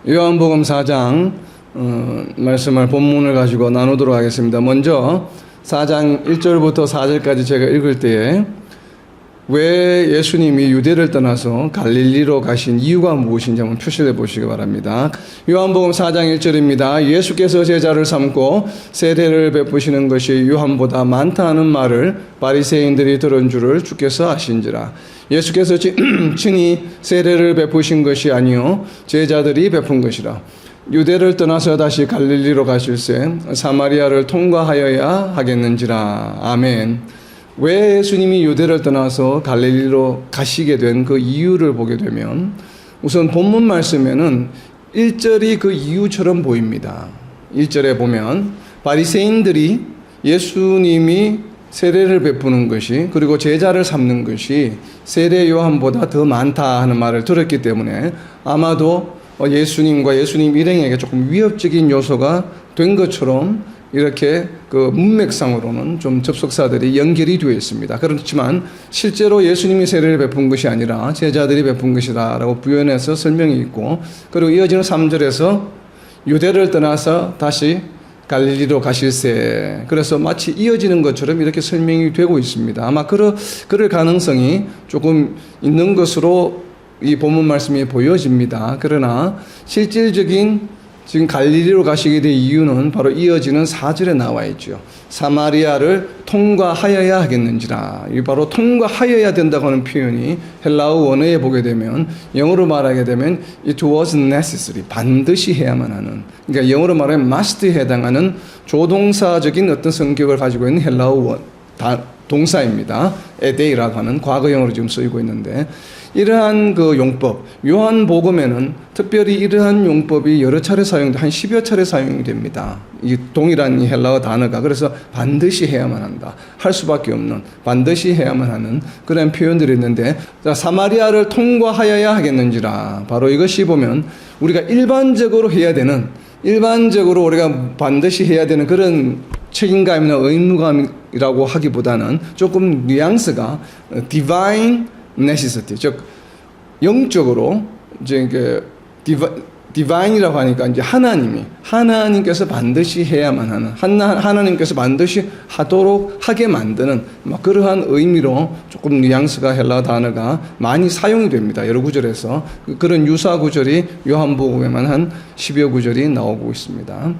요한복음 4장 말씀을 본문을 가지고 나누도록 하겠습니다. 먼저 4장 1절부터 4절까지 제가 읽을 때에 왜 예수님이 유대를 떠나서 갈릴리로 가신 이유가 무엇인지 한번 표시해 보시기 바랍니다. 요한복음 4장 1절입니다. 예수께서 제자를 삼고 세례를 베푸시는 것이 요한보다 많다 하는 말을 바리새인들이 들은 줄을 주께서 아신지라. 예수께서 친히 세례를 베푸신 것이 아니요 제자들이 베푼 것이라. 유대를 떠나서 다시 갈릴리로 가실새 사마리아를 통과하여야 하겠는지라. 아멘. 왜 예수님이 유대를 떠나서 갈릴리로 가시게 된 그 이유를 보게 되면 우선 본문 말씀에는 1절이 그 이유처럼 보입니다. 1절에 보면 바리새인들이 예수님이 세례를 베푸는 것이 그리고 제자를 삼는 것이 세례 요한보다 더 많다 하는 말을 들었기 때문에 아마도 예수님과 예수님 일행에게 조금 위협적인 요소가 된 것처럼 이렇게 그 문맥상으로는 좀 접속사들이 연결이 되어 있습니다. 그렇지만 실제로 예수님이 세례를 베푼 것이 아니라 제자들이 베푼 것이다라고 부연해서 설명이 있고, 그리고 이어지는 3절에서 유대를 떠나서 다시 갈릴리로 가실새, 그래서 마치 이어지는 것처럼 이렇게 설명이 되고 있습니다. 아마 그럴 가능성이 조금 있는 것으로 이 본문 말씀이 보여집니다. 그러나 실질적인 지금 갈릴리로 가시게 된 이유는 바로 이어지는 4절에 나와 있죠. 사마리아를 통과하여야 하겠는지라. 이 바로 통과하여야 된다고 하는 표현이 헬라어 원어에 보게 되면, 영어로 말하게 되면 it was necessary, 반드시 해야만 하는, 그러니까 영어로 말하면 must에 해당하는 조동사적인 어떤 성격을 가지고 있는 헬라어 동사입니다. 에데이라고 하는 과거형으로 지금 쓰이고 있는데, 이러한 그 용법, 요한복음에는 특별히 이러한 용법이 여러 차례 사용돼, 한 10여 차례 사용이 됩니다. 이 동일한 이 헬라어 단어가. 그래서 반드시 해야만 한다, 할 수밖에 없는, 반드시 해야만 하는 그런 표현들이 있는데, 자, 사마리아를 통과하여야 하겠는지라. 바로 이것이 보면 우리가 일반적으로 해야 되는, 일반적으로 우리가 반드시 해야 되는 그런 책임감이나 의무감이라고 하기보다는 조금 뉘앙스가 divine necessity, 즉 영적으로 이제 그 divine이라고 하니까 이제 하나님께서 반드시 해야만 하는, 하나님께서 반드시 하게 만드는 그러한 의미로 조금 뉘앙스가 헬라어 단어가 많이 사용이 됩니다. 여러 구절에서 그런 유사 구절이 요한복음에만 한 10여 구절이 나오고 있습니다.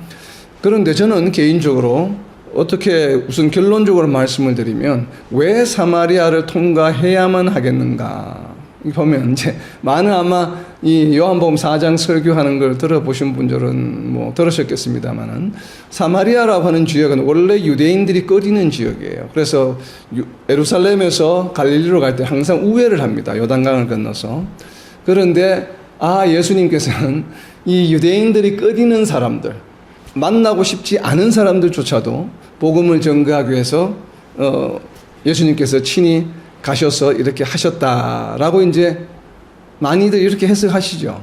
그런데 저는 개인적으로 어떻게 우선 결론적으로 말씀을 드리면 왜 사마리아를 통과해야만 하겠는가 보면, 이제 많은 아마 이 요한복음 4장 설교하는 걸 들어보신 분들은 뭐 들으셨겠습니다만은, 사마리아라고 하는 지역은 원래 유대인들이 꺼리는 지역이에요. 그래서 예루살렘에서 갈릴리로 갈 때 항상 우회를 합니다. 요단강을 건너서. 그런데 예수님께서는 이 유대인들이 꺼리는 사람들, 만나고 싶지 않은 사람들조차도 복음을 전가하기 위해서 예수님께서 친히 가셔서 이렇게 하셨다라고 이제 많이들 이렇게 해석하시죠.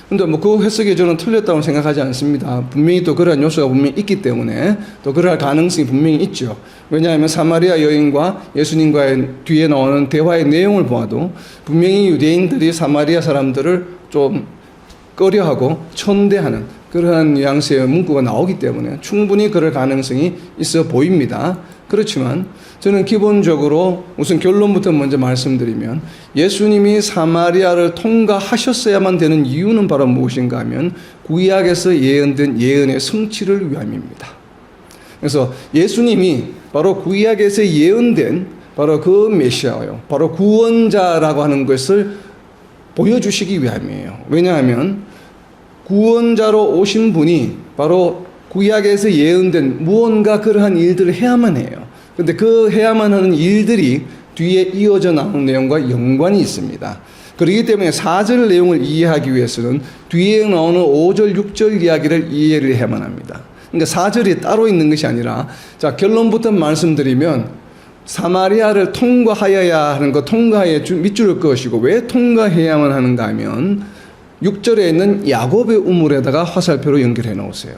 근데 뭐 그 해석이 저는 틀렸다고 생각하지 않습니다. 분명히 또 그러한 요소가 분명히 있기 때문에 또 그럴 가능성이 분명히 있죠. 왜냐하면 사마리아 여인과 예수님과의 뒤에 나오는 대화의 내용을 보아도 분명히 유대인들이 사마리아 사람들을 좀 꺼려하고 천대하는 그러한 뉘앙스의 문구가 나오기 때문에 충분히 그럴 가능성이 있어 보입니다. 그렇지만 저는 기본적으로 우선 결론부터 먼저 말씀드리면, 예수님이 사마리아를 통과하셨어야만 되는 이유는 바로 무엇인가 하면 구약에서 예언된 예언의 성취를 위함입니다. 그래서 예수님이 바로 구약에서 예언된 바로 그 메시아요, 바로 구원자라고 하는 것을 보여주시기 위함이에요. 왜냐하면 구원자로 오신 분이 바로 구약에서 예언된 무언가 그러한 일들을 해야만 해요. 그런데 그 해야만 하는 일들이 뒤에 이어져 나오는 내용과 연관이 있습니다. 그렇기 때문에 4절 내용을 이해하기 위해서는 뒤에 나오는 5절, 6절 이야기를 이해를 해야만 합니다. 그러니까 4절이 따로 있는 것이 아니라, 자, 결론부터 말씀드리면 사마리아를 통과하여야 하는 것, 통과해 밑줄을 그으시고, 왜 통과해야만 하는가 하면 6절에 있는 야곱의 우물에다가 화살표로 연결해 놓으세요.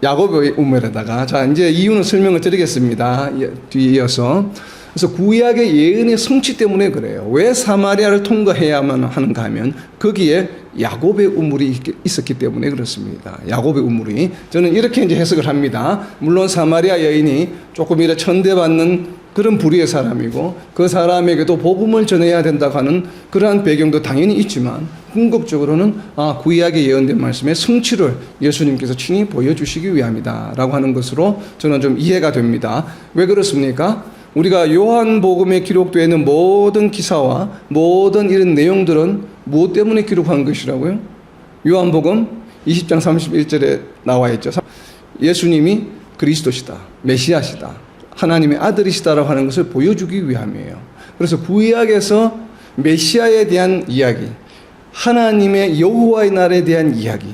야곱의 우물에다가. 자, 이제 이유는 설명을 드리겠습니다. 뒤에 이어서 그래서 구약의 예언의 성취 때문에 그래요. 왜 사마리아를 통과해야만 하는가 하면 거기에 야곱의 우물이 있었기 때문에 그렇습니다. 야곱의 우물이. 저는 이렇게 이제 해석을 합니다. 물론 사마리아 여인이 조금 이렇게 천대받는 그런 부류의 사람이고 그 사람에게도 복음을 전해야 된다고 하는 그러한 배경도 당연히 있지만 궁극적으로는 구약의 예언된 말씀의 성취를 예수님께서 친히 보여주시기 위함이다 라고 하는 것으로 저는 좀 이해가 됩니다. 왜 그렇습니까? 우리가 요한복음에 기록되어 있는 모든 기사와 모든 이런 내용들은 무엇 때문에 기록한 것이라고요? 요한복음 20장 31절에 나와 있죠. 예수님이 그리스도시다, 메시아시다, 하나님의 아들이시다라고 하는 것을 보여주기 위함이에요. 그래서 구약에서 메시아에 대한 이야기, 하나님의 여호와의 날에 대한 이야기,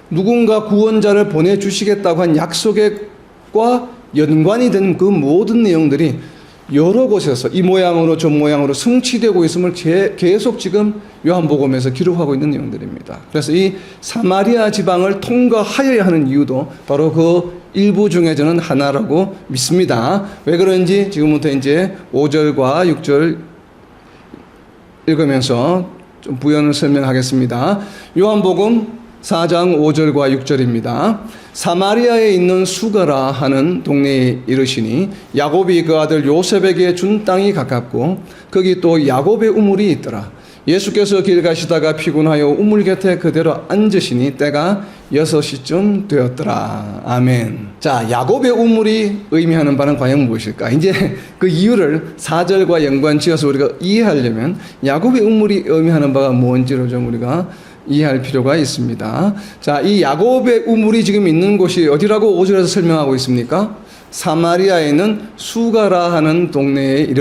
누군가 구원자를 보내주시겠다고 한 약속과 연관이 된 그 모든 내용들이 여러 곳에서 이 모양으로 저 모양으로 성취되고 있음을 계속 지금 요한복음에서 기록하고 있는 내용들입니다. 그래서 이 사마리아 지방을 통과하여야 하는 이유도 바로 그 일부 중에 저는 하나라고 믿습니다. 왜 그런지 지금부터 이제 5절과 6절 읽으면서 좀 부연을 설명하겠습니다. 요한복음 4장 5절과 6절입니다. 사마리아에 있는 수가라 하는 동네에 이르시니 야곱이 그 아들 요셉에게 준 땅이 가깝고 거기 또 야곱의 우물이 있더라. 예수께서 길 가시다가 피곤하여 우물 곁에 그대로 앉으시니 때가 6시쯤 되었더라. 아멘. 자, 야곱의 우물이 의미하는 바는 과연 무엇일까? 이제 그 이유를 4절과 연관 지어서 우리가 이해하려면 야곱의 우물이 의미하는 바가 뭔지를 좀 우리가 이해할 필요가 있습니다. 자, 이 야곱의 우물이 지금 있는 곳이 어디라고 5절에서 설명하고 있습니까? 사마리아에 있는 수가라 하는 동네에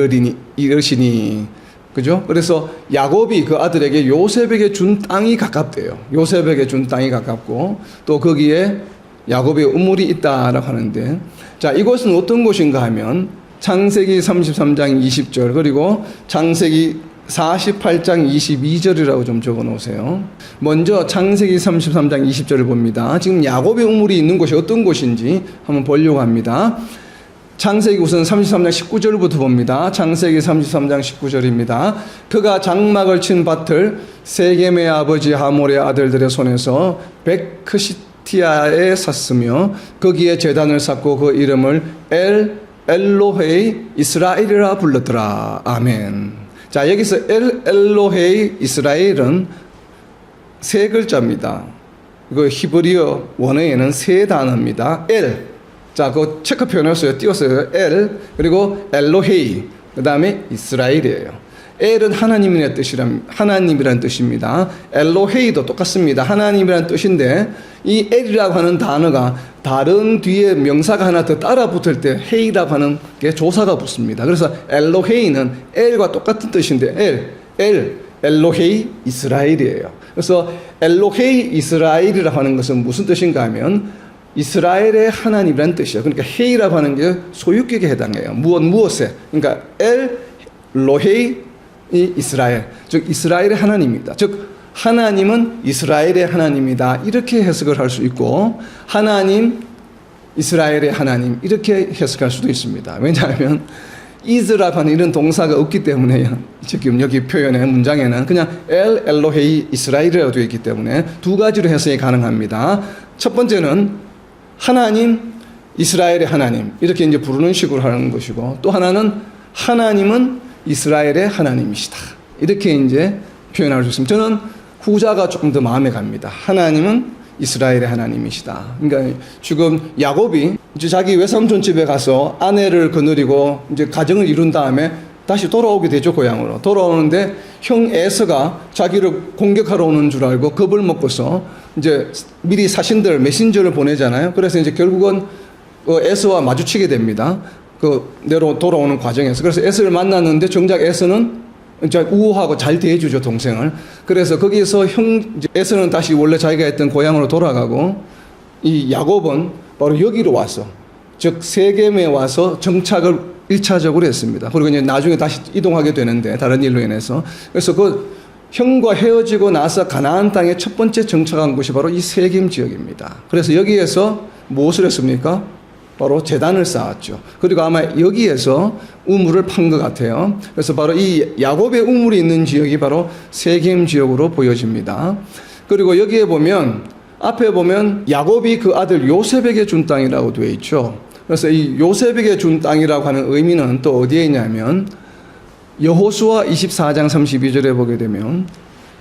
이르시니. 그죠? 그래서 야곱이 그 아들에게 요셉에게 준 땅이 가깝대요. 요셉에게 준 땅이 가깝고 또 거기에 야곱의 우물이 있다라고 하는데, 자, 이곳은 어떤 곳인가 하면 창세기 33장 20절 그리고 창세기 48장 22절이라고 좀 적어 놓으세요. 먼저 창세기 33장 20절을 봅니다. 지금 야곱의 우물이 있는 곳이 어떤 곳인지 한번 보려고 합니다. 창세기 우선 33장 19절부터 봅니다. 창세기 33장 19절입니다. 그가 장막을 친 밭을 세겜의 아버지 하몰의 아들들의 손에서 베크시티아에 샀으며 거기에 제단을 쌓고 그 이름을 엘로헤이 이스라엘이라 불렀더라. 아멘. 자, 여기서 엘로헤이 이스라엘은 세 글자입니다. 그 히브리어 원어에는 세 단어입니다. 자, 그 체크 표현했어요. 띄웠어요. 그리고 엘로헤이, 그 다음에 이스라엘이에요. 엘은 하나님이라는 뜻입니다. 엘로헤이도 똑같습니다. 하나님이라는 뜻인데 이 엘이라고 하는 단어가 다른 뒤에 명사가 하나 더 따라 붙을 때 헤이라고 하는 게 조사가 붙습니다. 그래서 엘로헤이는 엘과 똑같은 뜻인데 엘로헤이 이스라엘이에요. 그래서 엘로헤이 이스라엘이라고 하는 것은 무슨 뜻인가 하면 이스라엘의 하나님이라는 뜻이에요. 그러니까 헤이라고 하는 게 소유격에 해당해요. 무엇에. 그러니까 엘로헤이 이스라엘, 즉 이스라엘의 하나님입니다. 즉 하나님은 이스라엘의 하나님이다, 이렇게 해석을 할 수 있고 하나님 이스라엘의 하나님 이렇게 해석할 수도 있습니다. 왜냐하면 이즈라고 하는 이런 동사가 없기 때문에 지금 여기 표현의 문장에는 그냥 엘로헤이 이스라엘이라고 되어 있기 때문에 두 가지로 해석이 가능합니다. 첫 번째는 하나님 이스라엘의 하나님 이렇게 이제 부르는 식으로 하는 것이고, 또 하나는 하나님은 이스라엘의 하나님이시다, 이렇게 이제 표현할 수 있습니다. 저는 후자가 조금 더 마음에 갑니다. 하나님은 이스라엘의 하나님이시다. 그러니까 지금 야곱이 이제 자기 외삼촌 집에 가서 아내를 거느리고 이제 가정을 이룬 다음에 다시 돌아오게 되죠. 고향으로 돌아오는데 형 에서가 자기를 공격하러 오는 줄 알고 겁을 먹고서 이제 미리 사신들 메신저를 보내잖아요. 그래서 이제 결국은 에서와 마주치게 됩니다. 그 내로 돌아오는 과정에서. 그래서 에서를 만났는데 정작 에서는 우호하고 잘 대해주죠, 동생을. 그래서 거기서 에서는 다시 원래 자기가 했던 고향으로 돌아가고, 이 야곱은 바로 여기로 와서, 즉 세겜에 와서 정착을 1차적으로 했습니다. 그리고 이제 나중에 다시 이동하게 되는데 다른 일로 인해서. 그래서 그 형과 헤어지고 나서 가나안 땅에 첫 번째 정착한 곳이 바로 이 세겜 지역입니다. 그래서 여기에서 무엇을 했습니까? 바로 제단을 쌓았죠. 그리고 아마 여기에서 우물을 판 것 같아요. 그래서 바로 이 야곱의 우물이 있는 지역이 바로 세겜 지역으로 보여집니다. 그리고 여기에 보면 앞에 보면 야곱이 그 아들 요셉에게 준 땅이라고 되어 있죠. 그래서 이 요셉에게 준 땅이라고 하는 의미는 또 어디에 있냐면 여호수아 24장 32절에 보게 되면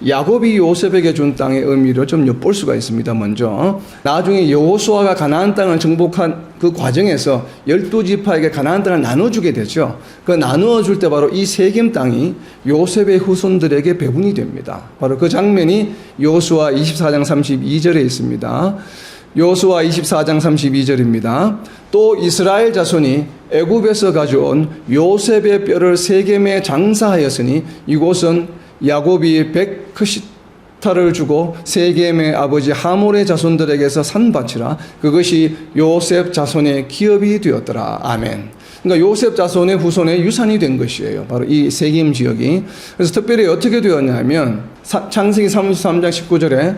야곱이 요셉에게 준 땅의 의미를 좀 엿볼 수가 있습니다. 먼저 나중에 여호수아가 가나안 땅을 정복한 그 과정에서 12지파에게 가나안 땅을 나눠주게 되죠. 그 나누어 줄 때 바로 이 세겜 땅이 요셉의 후손들에게 배분이 됩니다. 바로 그 장면이 여호수아 24장 32절에 있습니다. 여호수아 24장 32절입니다. 또 이스라엘 자손이 애굽에서 가져온 요셉의 뼈를 세겜에 장사하였으니 이곳은 야곱이 100크시타를 주고 세겜의 아버지 하몰의 자손들에게서 산 밭이라 그것이 요셉 자손의 기업이 되었더라. 아멘. 그러니까 요셉 자손의 후손의 유산이 된 것이에요. 바로 이 세겜 지역이. 그래서 특별히 어떻게 되었냐면 창세기 33장 19절에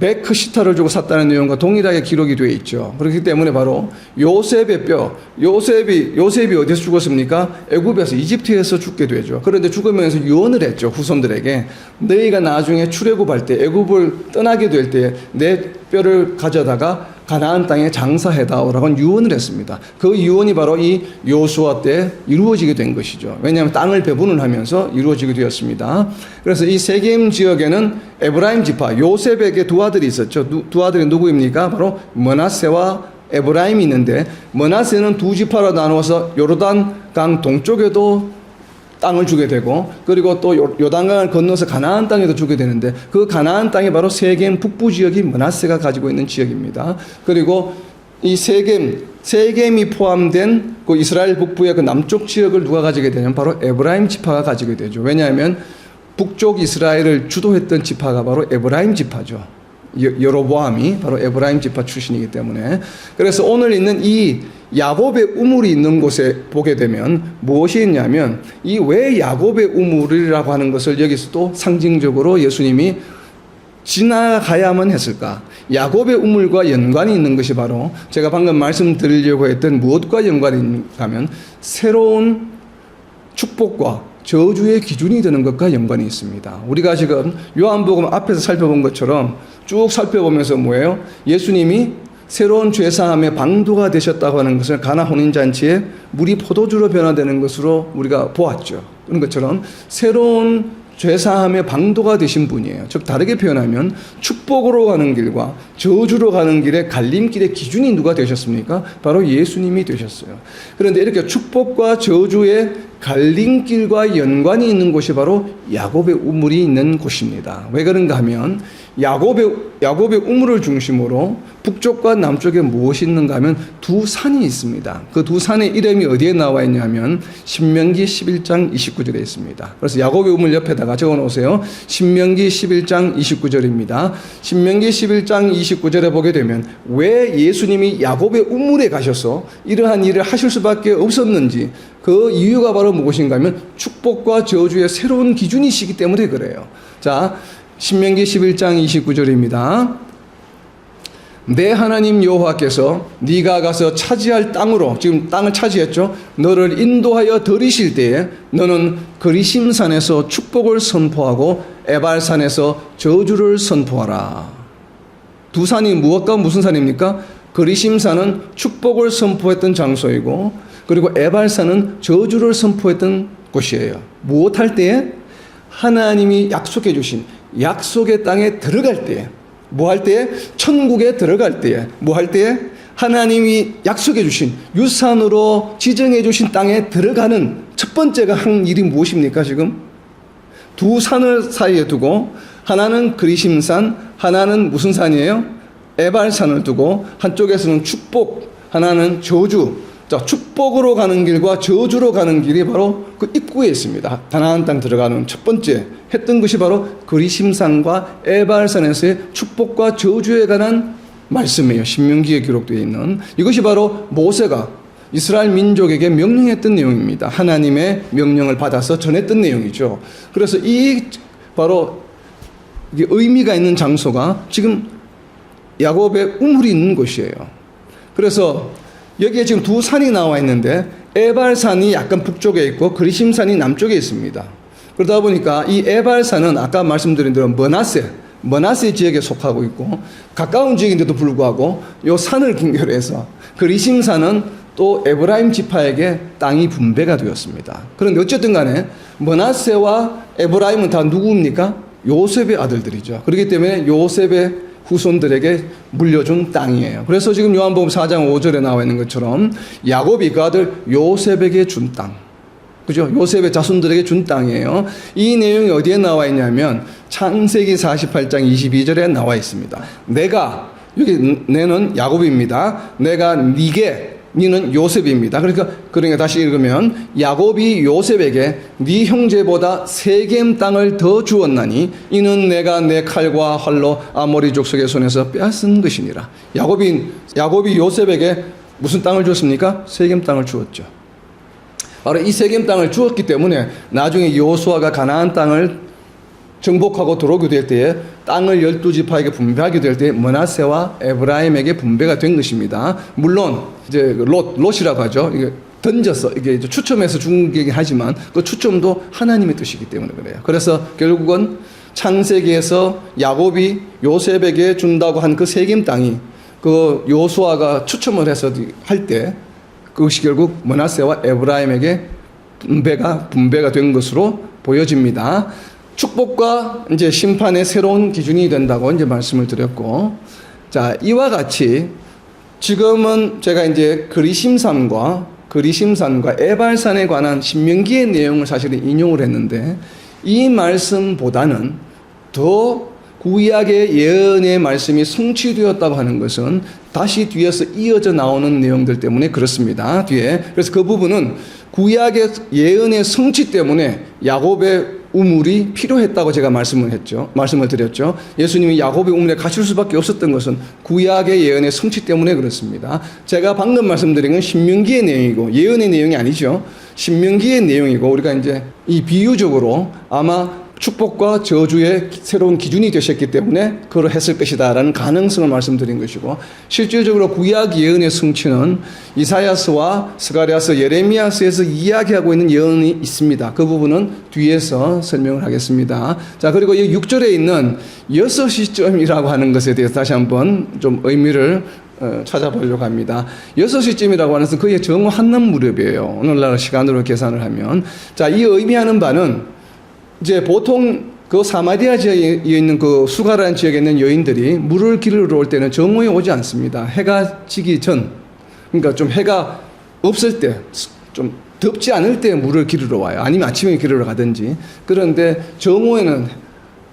100크시타를 주고 샀다는 내용과 동일하게 기록이 되어 있죠. 그렇기 때문에 바로 요셉의 뼈, 요셉이 어디서 죽었습니까? 애굽에서, 이집트에서 죽게 되죠. 그런데 죽으면서 유언을 했죠. 후손들에게 너희가 나중에 출애굽할 때, 애굽을 떠나게 될 때 내 뼈를 가져다가 가나안 땅에 장사해다오라고 유언을 했습니다. 그 유언이 바로 이 여호수아 때 이루어지게 된 것이죠. 왜냐하면 땅을 배분을 하면서 이루어지게 되었습니다. 그래서 이 세겜 지역에는 에브라임 지파, 요셉에게 두 아들이 있었죠. 두 아들이 누구입니까? 바로 므낫세와 에브라임이 있는데 므낫세는 두 지파로 나누어서 요르단 강 동쪽에도 땅을 주게 되고 그리고 또 요단강을 건너서 가나안 땅에도 주게 되는데 그 가나안 땅이 바로 세겜 북부 지역이 므낫세가 가지고 있는 지역입니다. 그리고 이 세겜이 포함된 그 이스라엘 북부의 그 남쪽 지역을 누가 가지게 되냐면 바로 에브라임 지파가 가지게 되죠. 왜냐하면 북쪽 이스라엘을 주도했던 지파가 바로 에브라임 지파죠. 여로보암이 바로 에브라임 지파 출신이기 때문에. 그래서 오늘 있는 이 야곱의 우물이 있는 곳에 보게 되면 무엇이 있냐면 이 왜 야곱의 우물이라고 하는 것을 여기서 또 상징적으로 예수님이 지나가야만 했을까? 야곱의 우물과 연관이 있는 것이 바로 제가 방금 말씀드리려고 했던 무엇과 연관이 있는가 하면 새로운 축복과 저주의 기준이 되는 것과 연관이 있습니다. 우리가 지금 요한복음 앞에서 살펴본 것처럼 쭉 살펴보면서 뭐예요? 예수님이 새로운 죄사함의 방도가 되셨다고 하는 것을 가나 혼인잔치에 물이 포도주로 변화되는 것으로 우리가 보았죠. 그런 것처럼 새로운 죄사함의 방도가 되신 분이에요. 즉 다르게 표현하면 축복으로 가는 길과 저주로 가는 길의 갈림길의 기준이 누가 되셨습니까? 바로 예수님이 되셨어요. 그런데 이렇게 축복과 저주의 갈림길과 연관이 있는 곳이 바로 야곱의 우물이 있는 곳입니다. 왜 그런가 하면 야곱의 우물을 중심으로 북쪽과 남쪽에 무엇이 있는가 하면 두 산이 있습니다. 그 두 산의 이름이 어디에 나와 있냐면 신명기 11장 29절에 있습니다. 그래서 야곱의 우물 옆에다가 적어 놓으세요. 신명기 11장 29절입니다. 신명기 11장 29절에 보게 되면 왜 예수님이 야곱의 우물에 가셔서 이러한 일을 하실 수밖에 없었는지 그 이유가 바로 무엇인가 하면 축복과 저주의 새로운 기준이시기 때문에 그래요. 자, 신명기 11장 29절입니다. 내 하나님 여호와께서 네가 가서 차지할 땅으로, 지금 땅을 차지했죠. 너를 인도하여 들이실 때에 너는 그리심산에서 축복을 선포하고 에발산에서 저주를 선포하라. 두 산이 무엇과 무슨 산입니까? 그리심산은 축복을 선포했던 장소이고 그리고 에발산은 저주를 선포했던 곳이에요. 무엇할 때에? 하나님이 약속해 주신 약속의 땅에 들어갈 때에, 뭐 할 때에? 천국에 들어갈 때에, 뭐 할 때에? 하나님이 약속해 주신 유산으로 지정해 주신 땅에 들어가는 첫 번째가 한 일이 무엇입니까? 지금 두 산을 사이에 두고 하나는 그리심산, 하나는 무슨 산이에요? 에발산을 두고 한쪽에서는 축복, 하나는 저주. 자, 축복으로 가는 길과 저주로 가는 길이 바로 그 입구에 있습니다. 가나안 땅 들어가는 첫 번째 했던 것이 바로 그리심산과 에발산에서의 축복과 저주에 관한 말씀이에요. 신명기에 기록되어 있는 이것이 바로 모세가 이스라엘 민족에게 명령했던 내용입니다. 하나님의 명령을 받아서 전했던 내용이죠. 그래서 이 바로 이게 의미가 있는 장소가 지금 야곱의 우물이 있는 곳이에요. 그래서 여기에 지금 두 산이 나와 있는데 에발산이 약간 북쪽에 있고 그리심산이 남쪽에 있습니다. 그러다 보니까 이 에발산은 아까 말씀드린 대로 머나세 지역에 속하고 있고 가까운 지역인데도 불구하고 요 산을 경계해서 그리심산은 또 에브라임 지파에게 땅이 분배가 되었습니다. 그런데 어쨌든 간에 머나세와 에브라임은 다 누구입니까? 요셉의 아들들이죠. 그렇기 때문에 요셉의 후손들에게 물려준 땅이에요. 그래서 지금 요한복음 4장 5절에 나와 있는 것처럼 야곱이 그 아들 요셉에게 준 땅. 그죠? 요셉의 자손들에게 준 땅이에요. 이 내용이 어디에 나와 있냐면 창세기 48장 22절에 나와 있습니다. 여기 내는 야곱입니다. 내가 니는 요셉입니다. 그러니까 다시 읽으면 야곱이 요셉에게 네 형제보다 세겜 땅을 더 주었나니 이는 내가 내 칼과 활로 아모리 족속의 손에서 빼앗은 것이니라. 야곱이 요셉에게 무슨 땅을 주었습니까? 세겜 땅을 주었죠. 바로 이 세겜 땅을 주었기 때문에 나중에 여호수아가 가나안 땅을 정복하고 들어오게 될 때에 땅을 12지파에게 분배하게 될 때에 므낫세와 에브라임에게 분배가 된 것입니다. 물론 이제 롯이라고 하죠. 이게 던져서 이게 추첨해서 준 거긴 하지만 그 추첨도 하나님의 뜻이기 때문에 그래요. 그래서 결국은 창세기에서 야곱이 요셉에게 준다고 한 그 세겜 땅이 그 여호수아가 추첨을 해서 할 때 그것이 결국 므낫세와 에브라임에게 분배가 된 것으로 보여집니다. 축복과 이제 심판의 새로운 기준이 된다고 이제 말씀을 드렸고, 자, 이와 같이 지금은 제가 이제 그리심산과 에발산에 관한 신명기의 내용을 사실은 인용을 했는데, 이 말씀보다는 더 구약의 예언의 말씀이 성취되었다고 하는 것은 다시 뒤에서 이어져 나오는 내용들 때문에 그렇습니다. 그래서 그 부분은 구약의 예언의 성취 때문에 야곱의 우물이 필요했다고 제가 말씀을 드렸죠. 예수님이 야곱의 우물에 가실 수밖에 없었던 것은 구약의 예언의 성취 때문에 그렇습니다. 제가 방금 말씀드린 건 신명기의 내용이고 예언의 내용이 아니죠. 신명기의 내용이고 우리가 이제 이 비유적으로 아마 축복과 저주의 새로운 기준이 되셨기 때문에 그걸 했을 것이다라는 가능성을 말씀드린 것이고, 실질적으로 구약 예언의 성취는 이사야서와 스가랴서, 예레미야서에서 이야기하고 있는 예언이 있습니다. 그 부분은 뒤에서 설명을 하겠습니다. 자, 그리고 이 6절에 있는 6시쯤이라고 하는 것에 대해서 다시 한번 좀 의미를 찾아보려고 합니다. 6시쯤이라고 하는 것은 거의 정오 한낮 무렵이에요. 오늘날 시간으로 계산을 하면. 자, 이 의미하는 바는 이제 보통 그 사마리아 지역에 있는 그 수가라는 지역에 있는 여인들이 물을 기르러 올 때는 정오에 오지 않습니다. 해가 지기 전, 그러니까 좀 해가 없을 때, 좀 덥지 않을 때 물을 기르러 와요. 아니면 아침에 기르러 가든지. 그런데 정오에는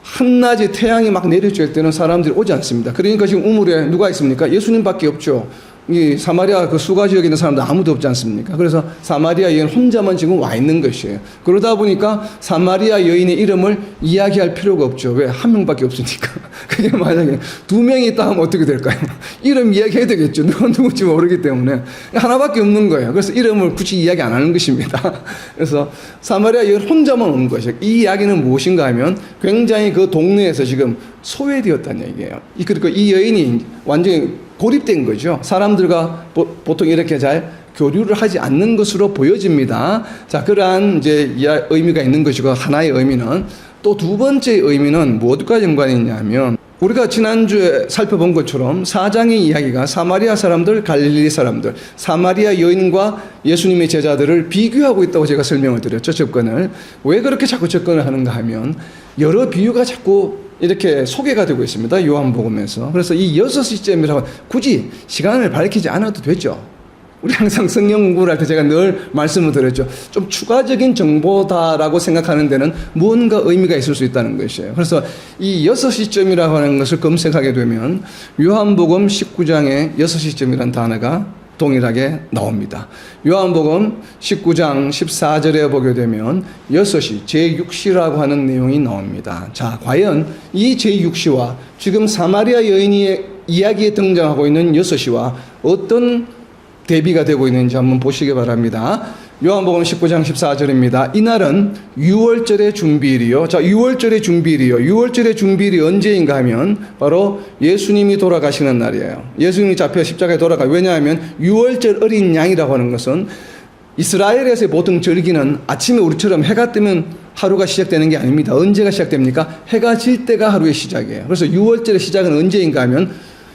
한낮에 태양이 막 내려질 때는 사람들이 오지 않습니다. 그러니까 지금 우물에 누가 있습니까? 예수님밖에 없죠. 이 사마리아 그 수가 지역에 있는 사람들 아무도 없지 않습니까? 그래서 사마리아 여인 혼자만 지금 와 있는 것이에요. 그러다 보니까 사마리아 여인의 이름을 이야기할 필요가 없죠. 왜? 한 명밖에 없으니까. 그게 만약에 두 명이 있다 하면 어떻게 될까요? 이름 이야기해야 되겠죠. 누가 누군지 모르기 때문에. 하나밖에 없는 거예요. 그래서 이름을 굳이 이야기 안 하는 것입니다. 그래서 사마리아 여인 혼자만 오는 것이에요. 이 이야기는 무엇인가 하면 굉장히 그 동네에서 지금 소외되었다는 얘기예요. 그러니까 이 여인이 완전히 고립된 거죠. 사람들과 보통 이렇게 잘 교류를 하지 않는 것으로 보여집니다. 자, 그러한 이제 의미가 있는 것이고, 하나의 의미는 또 두 번째 의미는 무엇과 연관이 있냐면, 우리가 지난주에 살펴본 것처럼 4장의 이야기가 사마리아 사람들, 갈릴리 사람들, 사마리아 여인과 예수님의 제자들을 비교하고 있다고 제가 설명을 드렸죠. 접근을. 왜 그렇게 자꾸 접근을 하는가 하면 여러 비유가 자꾸 이렇게 소개가 되고 있습니다. 요한복음에서. 그래서 이 6시쯤이라고 굳이 시간을 밝히지 않아도 되죠. 우리 항상 성경 공부를 할 때 제가 늘 말씀을 드렸죠. 좀 추가적인 정보다라고 생각하는 데는 무언가 의미가 있을 수 있다는 것이에요. 그래서 이 6시쯤이라고 하는 것을 검색하게 되면 요한복음 19장에 6시쯤이라는 단어가 동일하게 나옵니다. 요한복음 19장 14절에 보게 되면 6시, 제6시라고 하는 내용이 나옵니다. 자, 과연 이 제6시와 지금 사마리아 여인의 이야기에 등장하고 있는 6시와 어떤 대비가 되고 있는지 한번 보시기 바랍니다. 요한복음 19장 14절입니다. 이날은 유월절의 준비일이요. 자, 유월절의 준비일이요. 유월절의 준비일이 언제인가 하면 바로 예수님이 돌아가시는 날이에요. 예수님이 잡혀 십자가에 돌아가요. 왜냐하면 유월절 어린 양이라고 하는 것은 이스라엘에서의 보통 절기는 아침에 우리처럼 해가 뜨면 하루가 시작되는 게 아닙니다. 언제가 시작됩니까? 해가 질 때가 하루의 시작이에요. 그래서 유월절의 시작은 언제인가 하면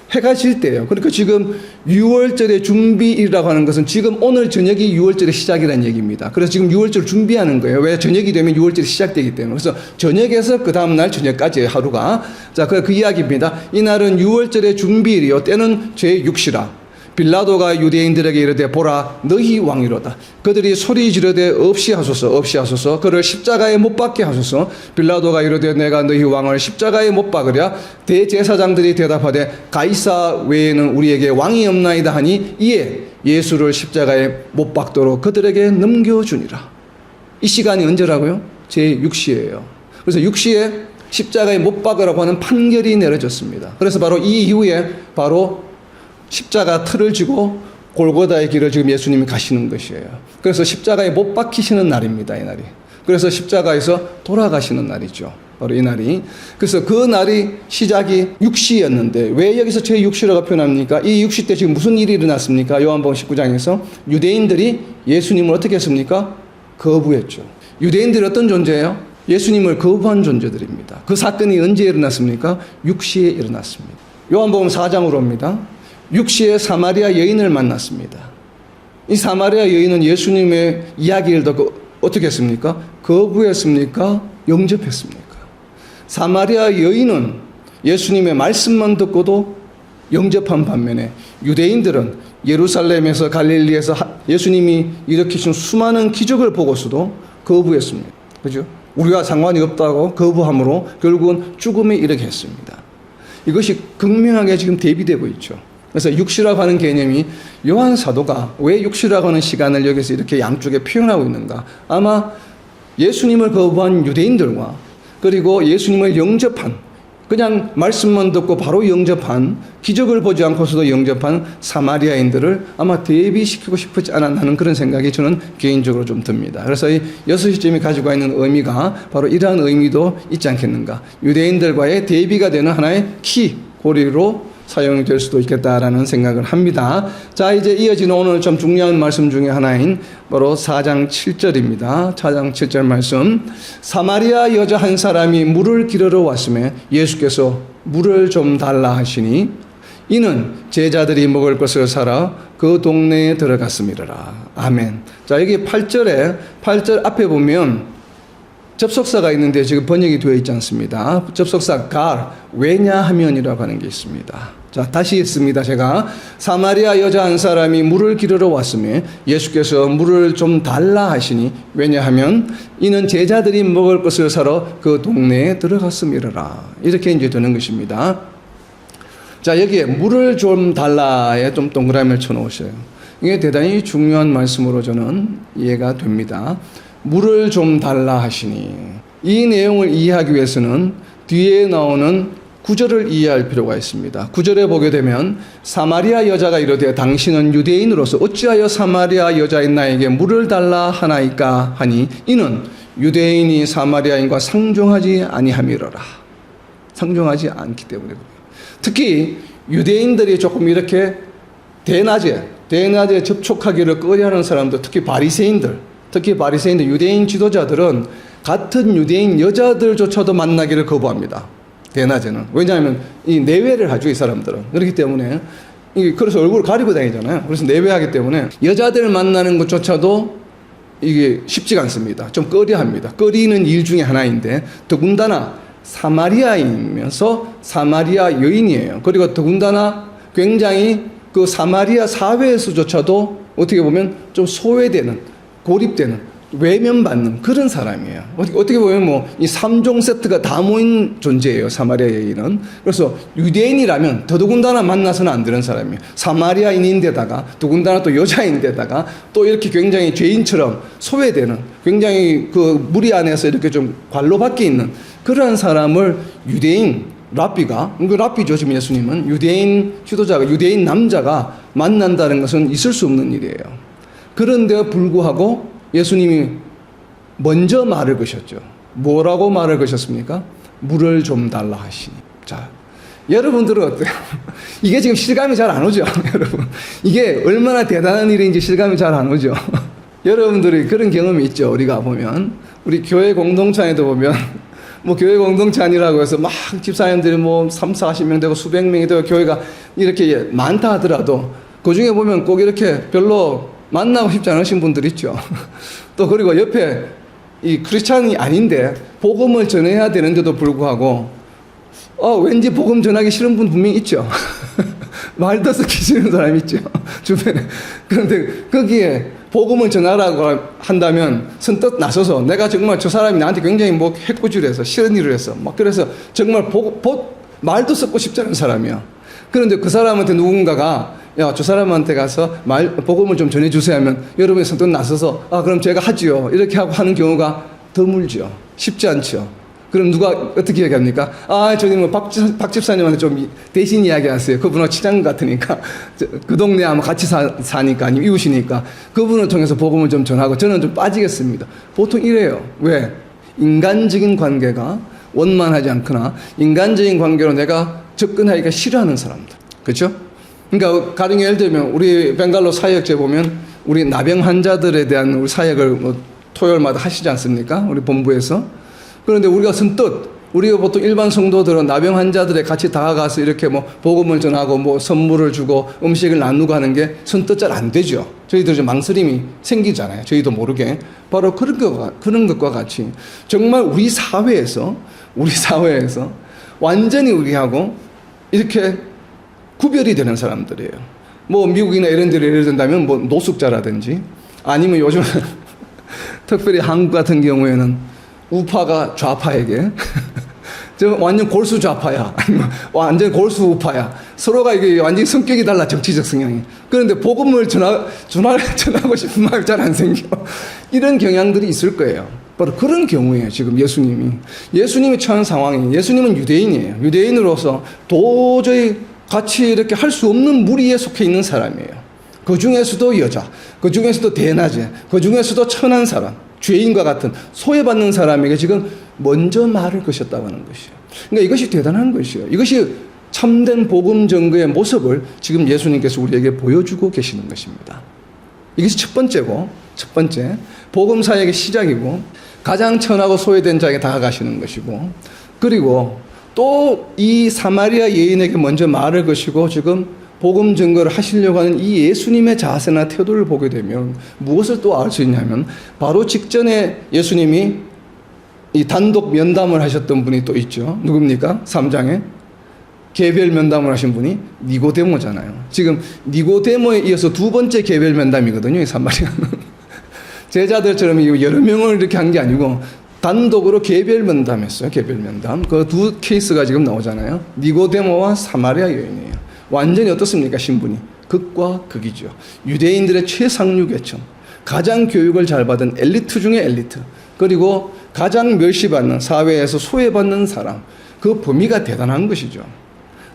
해가 질 때예요. 그러니까 지금 유월절의 준비일이라고 하는 것은 지금 오늘 저녁이 유월절의 시작이라는 얘기입니다. 그래서 지금 유월절을 준비하는 거예요. 왜? 저녁이 되면 유월절이 시작되기 때문에. 그래서 저녁에서 그 다음날 저녁까지 하루가. 자, 그 이야기입니다. 이날은 유월절의 준비일이요. 때는 제6시라. 빌라도가 유대인들에게 이르되 보라 너희 왕이로다. 그들이 소리 지르되 없이 하소서 없이 하소서. 그를 십자가에 못 박게 하소서. 빌라도가 이르되 내가 너희 왕을 십자가에 못 박으랴. 대제사장들이 대답하되 가이사 외에는 우리에게 왕이 없나이다 하니 이에 예수를 십자가에 못 박도록 그들에게 넘겨주니라. 이 시간이 언제라고요? 제6시예요. 그래서 6시에 십자가에 못 박으라고 하는 판결이 내려졌습니다. 그래서 바로 이 이후에 바로 십자가 틀을 지고 골고다의 길을 지금 예수님이 가시는 것이에요. 그래서 십자가에 못 박히시는 날입니다. 이 날이. 그래서 십자가에서 돌아가시는 날이죠. 바로 이 날이. 그래서 그 날이 시작이 6시였는데 왜 여기서 제6시라고 표현합니까? 이 6시 때 지금 무슨 일이 일어났습니까? 요한복음 19장에서 유대인들이 예수님을 어떻게 했습니까? 거부했죠. 유대인들이 어떤 존재예요? 예수님을 거부한 존재들입니다. 그 사건이 언제 일어났습니까? 6시에 일어났습니다. 요한복음 4장으로 옵니다. 6시에 사마리아 여인을 만났습니다. 이 사마리아 여인은 예수님의 이야기를 듣고 어떻게 했습니까? 거부했습니까? 영접했습니까? 사마리아 여인은 예수님의 말씀만 듣고도 영접한 반면에 유대인들은 예루살렘에서 갈릴리에서 예수님이 일으키신 수많은 기적을 보고서도 거부했습니다. 그죠? 우리와 상관이 없다고 거부함으로 결국은 죽음에 이르게 했습니다. 이것이 극명하게 지금 대비되고 있죠. 그래서 6시라고 하는 개념이 요한 사도가 왜 6시라고 하는 시간을 여기서 이렇게 양쪽에 표현하고 있는가? 아마 예수님을 거부한 유대인들과 그리고 예수님을 영접한 그냥 말씀만 듣고 바로 영접한 기적을 보지 않고서도 영접한 사마리아인들을 아마 대비시키고 싶지 않았나 하는 그런 생각이 저는 개인적으로 좀 듭니다. 그래서 이 6시점이 가지고 있는 의미가 바로 이러한 의미도 있지 않겠는가. 유대인들과의 대비가 되는 하나의 키, 고리로 사용이 될 수도 있겠다라는 생각을 합니다. 자, 이제 이어지는 오늘 좀 중요한 말씀 중에 하나인 바로 4장 7절입니다. 4장 7절 말씀. 사마리아 여자 한 사람이 물을 기르러 왔음에 예수께서 물을 좀 달라 하시니 이는 제자들이 먹을 것을 사러 그 동네에 들어갔음이라. 아멘. 자, 여기 8절 앞에 보면 접속사가 있는데 지금 번역이 되어 있지 않습니다. 접속사 갈, 왜냐하면이라고 하는 게 있습니다. 자, 다시 읽습니다. 제가 사마리아 여자 한 사람이 물을 기르러 왔으며 예수께서 물을 좀 달라 하시니 왜냐하면 이는 제자들이 먹을 것을 사러 그 동네에 들어갔음이라. 이렇게 이제 되는 것입니다. 자, 여기에 물을 좀 달라에 좀 동그라미를 쳐놓으셔요. 이게 대단히 중요한 말씀으로 저는 이해가 됩니다. 물을 좀 달라 하시니 이 내용을 이해하기 위해서는 뒤에 나오는 9절을 이해할 필요가 있습니다. 9절에 보게 되면 사마리아 여자가 이르되 당신은 유대인으로서 어찌하여 사마리아 여자인 나에게 물을 달라 하나이까 하니 이는 유대인이 사마리아인과 상종하지 아니함이로라. 상종하지 않기 때문에. 특히 유대인들이 조금 이렇게 대낮에 접촉하기를 꺼려하는 사람들, 특히 바리새인들, 유대인 지도자들은 같은 유대인 여자들조차도 만나기를 거부합니다. 대낮에는. 왜냐하면 이 내외를 하죠, 이 사람들은. 그렇기 때문에 그래서 얼굴을 가리고 다니잖아요. 그래서 내외하기 때문에 여자들 만나는 것조차도 이게 쉽지가 않습니다. 좀 꺼려합니다. 꺼리는 일 중에 하나인데 더군다나 사마리아이면서 사마리아 여인이에요. 그리고 더군다나 굉장히 그 사마리아 사회에서조차도 어떻게 보면 좀 소외되는, 고립되는, 외면받는 그런 사람이에요. 어떻게 보면 뭐 이 3종 세트가 다 모인 존재예요, 사마리아 여인은. 그래서 유대인이라면 더더군다나 만나서는 안 되는 사람이에요. 사마리아인인데다가 더군다나 또 여자인데다가 또 이렇게 굉장히 죄인처럼 소외되는, 굉장히 그 무리 안에서 이렇게 좀 관로 밖에 있는 그러한 사람을 유대인 랍비가, 랍비죠 지금 예수님은, 유대인 지도자가, 유대인 남자가 만난다는 것은 있을 수 없는 일이에요. 그런데 불구하고 예수님이 먼저 말을 거셨죠. 뭐라고 말을 거셨습니까? 물을 좀 달라 하시니. 자, 여러분들은 어때요? 이게 지금 실감이 잘 안 오죠, 여러분. 이게 얼마나 대단한 일인지 실감이 잘 안 오죠. 여러분들이 그런 경험이 있죠. 우리가 보면 우리 교회 공동체에도 보면 뭐 교회 공동체 아니라고 해서 막 집사님들이 뭐 3, 40명 되고 수백 명이 되고 교회가 이렇게 많다 하더라도 그 중에 보면 꼭 이렇게 별로 만나고 싶지 않으신 분들 있죠. 또 그리고 옆에 이 크리스찬이 아닌데 복음을 전해야 되는데도 불구하고 왠지 복음 전하기 싫은 분 분명히 있죠. 말도 섞기 싫은 사람 있죠. 주변에. 그런데 거기에 복음을 전하라고 한다면 선뜻 나서서 내가 정말 저 사람이 나한테 굉장히 뭐 해코지를 해서 싫은 일을 했어. 막 그래서 정말 말도 섞고 싶지 않은 사람이야. 그런데 그 사람한테 누군가가 야, 저 사람한테 가서 복음을 좀 전해주세요 하면 여러분이 선뜻 나서서 그럼 제가 하지요. 이렇게 하고 하는 경우가 드물죠. 쉽지 않죠. 그럼 누가 어떻게 얘기합니까? 저기 뭐 박 집사님한테 좀 대신 이야기하세요. 그분은 친한 것 같으니까 그 동네 아마 같이 사니까 아니면 이웃이니까 그분을 통해서 복음을 좀 전하고 저는 좀 빠지겠습니다. 보통 이래요. 왜? 인간적인 관계가 원만하지 않거나 인간적인 관계로 내가 접근하기가 싫어하는 사람들. 그렇죠? 그러니까 가령 예를 들면 우리 벵갈로 사역제 보면 우리 나병 환자들에 대한 우리 사역을 뭐 토요일마다 하시지 않습니까? 우리 본부에서. 그런데 우리가 우리가 보통 일반 성도들은 나병 환자들에 같이 다가가서 이렇게 뭐 복음을 전하고 뭐 선물을 주고 음식을 나누고 하는 게 선뜻 잘 안 되죠. 저희들 좀 망설임이 생기잖아요. 저희도 모르게. 바로 그런 것과 같이 정말 우리 사회에서 완전히 우리하고 이렇게 구별이 되는 사람들이에요. 뭐 미국이나 이런 데를 예를 든다면 뭐 노숙자라든지 아니면 요즘 특별히 한국 같은 경우에는 우파가 좌파에게 저 완전 골수 좌파야 아니면 완전 골수 우파야 서로가 이게 완전히 성격이 달라 정치적 성향이. 그런데 복음을 전하고 싶은 마음이 잘 안 생겨. 이런 경향들이 있을 거예요. 바로 그런 경우에요. 지금 예수님이 처한 상황이 예수님은 유대인이에요. 유대인으로서 도저히 같이 이렇게 할 수 없는 무리에 속해 있는 사람이에요. 그 중에서도 여자, 그 중에서도 대낮에, 그 중에서도 천한 사람, 죄인과 같은 소외받는 사람에게 지금 먼저 말을 거셨다고 하는 것이에요. 그러니까 이것이 대단한 것이에요. 이것이 참된 복음 전거의 모습을 지금 예수님께서 우리에게 보여주고 계시는 것입니다. 이것이 첫 번째 복음 사역의 시작이고 가장 천하고 소외된 자에게 다가가시는 것이고, 그리고 또 이 사마리아 여인에게 먼저 말을 거시고 지금 복음 증거를 하시려고 하는 이 예수님의 자세나 태도를 보게 되면 무엇을 또 알 수 있냐면 바로 직전에 예수님이 이 단독 면담을 하셨던 분이 또 있죠. 누굽니까? 3장에 개별 면담을 하신 분이 니고데모잖아요. 지금 니고데모에 이어서 두 번째 개별 면담이거든요. 이 사마리아는 제자들처럼 여러 명을 이렇게 한 게 아니고 단독으로 개별 면담했어요. 개별 면담. 그 두 케이스가 지금 나오잖아요. 니고데모와 사마리아 여인이에요. 완전히 어떻습니까? 신분이 극과 극이죠. 유대인들의 최상류 계층, 가장 교육을 잘 받은 엘리트 중에 엘리트, 그리고 가장 멸시받는 사회에서 소외받는 사람, 그 범위가 대단한 것이죠.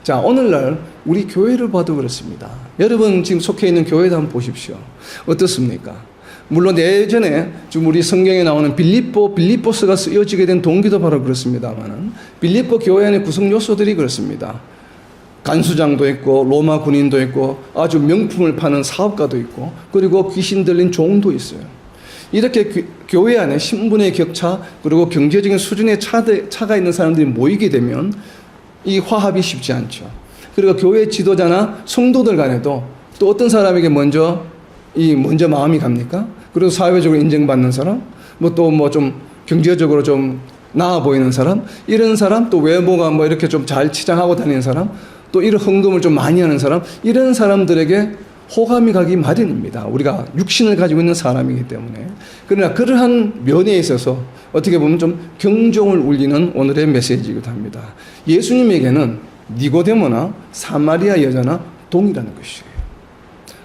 자, 오늘날 우리 교회를 봐도 그렇습니다. 여러분 지금 속해 있는 교회도 한번 보십시오. 어떻습니까? 물론 예전에 좀 우리 성경에 나오는 빌립보스가 쓰여지게 된 동기도 바로 그렇습니다만은 빌립보 교회 안의 구성 요소들이 그렇습니다. 간수장도 있고 로마 군인도 있고 아주 명품을 파는 사업가도 있고 그리고 귀신 들린 종도 있어요. 이렇게 교회 안에 신분의 격차 그리고 경제적인 수준의 차가 있는 사람들이 모이게 되면 이 화합이 쉽지 않죠. 그리고 교회 지도자나 성도들 간에도 또 어떤 사람에게 먼저 마음이 갑니까? 그리고 사회적으로 인정받는 사람, 좀 경제적으로 좀 나아 보이는 사람, 이런 사람, 또 외모가 뭐 이렇게 좀 잘 치장하고 다니는 사람, 또 이런 헌금을 좀 많이 하는 사람, 이런 사람들에게 호감이 가기 마련입니다. 우리가 육신을 가지고 있는 사람이기 때문에. 그러나 그러한 면에 있어서 어떻게 보면 좀 경종을 울리는 오늘의 메시지이기도 합니다. 예수님에게는 니고데모나 사마리아 여자나 동일한 것이에요.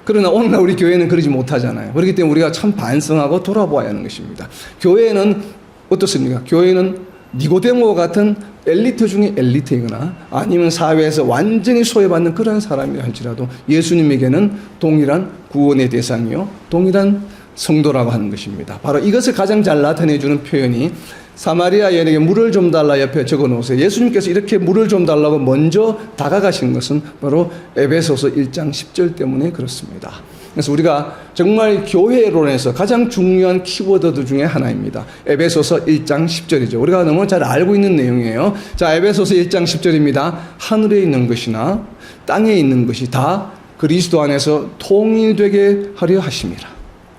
그러나 오늘날 우리 교회는 그러지 못하잖아요. 그렇기 때문에 우리가 참 반성하고 돌아보아야 하는 것입니다. 교회는 어떻습니까? 교회는 니고데모와 같은 엘리트 중에 엘리트이거나 아니면 사회에서 완전히 소외받는 그런 사람이라 할지라도 예수님에게는 동일한 구원의 대상이요, 동일한 성도라고 하는 것입니다. 바로 이것을 가장 잘 나타내주는 표현이 사마리아 여인에게 물을 좀 달라 옆에 적어 놓으세요. 예수님께서 이렇게 물을 좀 달라고 먼저 다가가신 것은 바로 에베소서 1장 10절 때문에 그렇습니다. 그래서 우리가 정말 교회론에서 가장 중요한 키워드 중에 하나입니다. 에베소서 1장 10절이죠. 우리가 너무 잘 알고 있는 내용이에요. 자, 에베소서 1장 10절입니다. 하늘에 있는 것이나 땅에 있는 것이 다 그리스도 안에서 통일되게 하려 하심이라.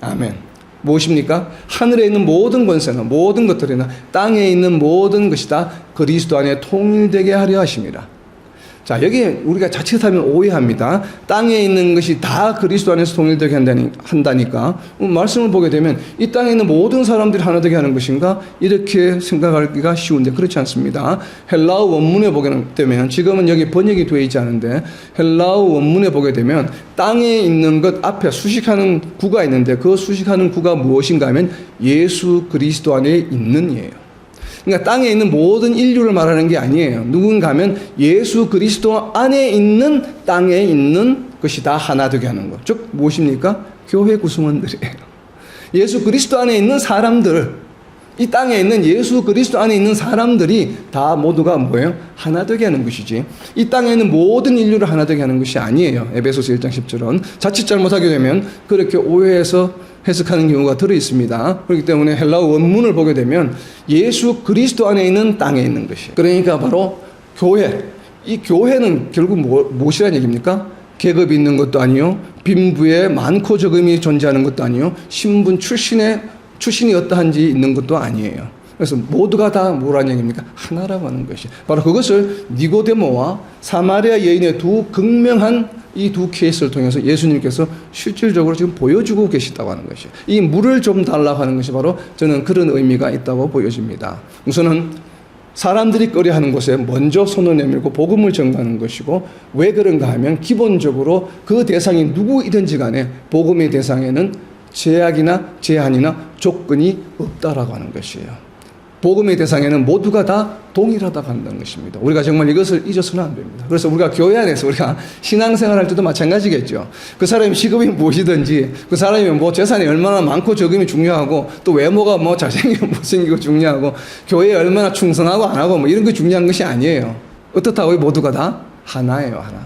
아멘. 무엇입니까? 하늘에 있는 모든 권세나 모든 것들이나 땅에 있는 모든 것이 다 그리스도 안에 통일되게 하려 하심이라. 자, 여기 우리가 자칫하면 오해합니다. 땅에 있는 것이 다 그리스도 안에서 통일되게 한다니까 말씀을 보게 되면 이 땅에 있는 모든 사람들이 하나 되게 하는 것인가? 이렇게 생각하기가 쉬운데 그렇지 않습니다. 헬라어 원문에 보게 되면 지금은 여기 번역이 되어 있지 않은데 헬라어 원문에 보게 되면 땅에 있는 것 앞에 수식하는 구가 있는데 그 수식하는 구가 무엇인가 하면 예수 그리스도 안에 있는 이에요. 그러니까 땅에 있는 모든 인류를 말하는 게 아니에요. 누군가 하면 예수 그리스도 안에 있는 땅에 있는 것이 다 하나 되게 하는 것. 즉 무엇입니까? 교회 구성원들이에요. 예수 그리스도 안에 있는 사람들, 이 땅에 있는 예수 그리스도 안에 있는 사람들이 다 모두가 뭐예요? 하나 되게 하는 것이지 이 땅에 있는 모든 인류를 하나 되게 하는 것이 아니에요. 에베소서 1장 10절은 자칫 잘못하게 되면 그렇게 오해해서 해석하는 경우가 들어 있습니다. 그렇기 때문에 헬라어 원문을 보게 되면 예수 그리스도 안에 있는 땅에 있는 것이에요. 그러니까 바로 교회. 이 교회는 결국 무엇이라는 얘기입니까? 계급이 있는 것도 아니요, 빈부에 많고 적음이 존재하는 것도 아니요, 신분 출신이 어떠한지 있는 것도 아니에요. 그래서 모두가 다 뭐라는 얘기입니까? 하나라고 하는 것이. 바로 그것을 니고데모와 사마리아 여인의 두 극명한 이 두 케이스를 통해서 예수님께서 실질적으로 지금 보여주고 계시다고 하는 것이에요. 이 물을 좀 달라고 하는 것이 바로 저는 그런 의미가 있다고 보여집니다. 우선은 사람들이 꺼려하는 곳에 먼저 손을 내밀고 복음을 전가하는 것이고 왜 그런가 하면 기본적으로 그 대상이 누구이든지 간에 복음의 대상에는 제약이나 제한이나 조건이 없다라고 하는 것이에요. 복음의 대상에는 모두가 다 동일하다고 한다는 것입니다. 우리가 정말 이것을 잊어서는 안 됩니다. 그래서 우리가 교회 안에서 우리가 신앙생활 할 때도 마찬가지겠죠. 그 사람이 직업이 무엇이든지 그 사람이 뭐 재산이 얼마나 많고 적음이 중요하고 또 외모가 뭐 잘생기고 못생기고 중요하고 교회에 얼마나 충성하고 안 하고 뭐 이런 게 중요한 것이 아니에요. 어떻다고 모두가 다 하나예요. 하나.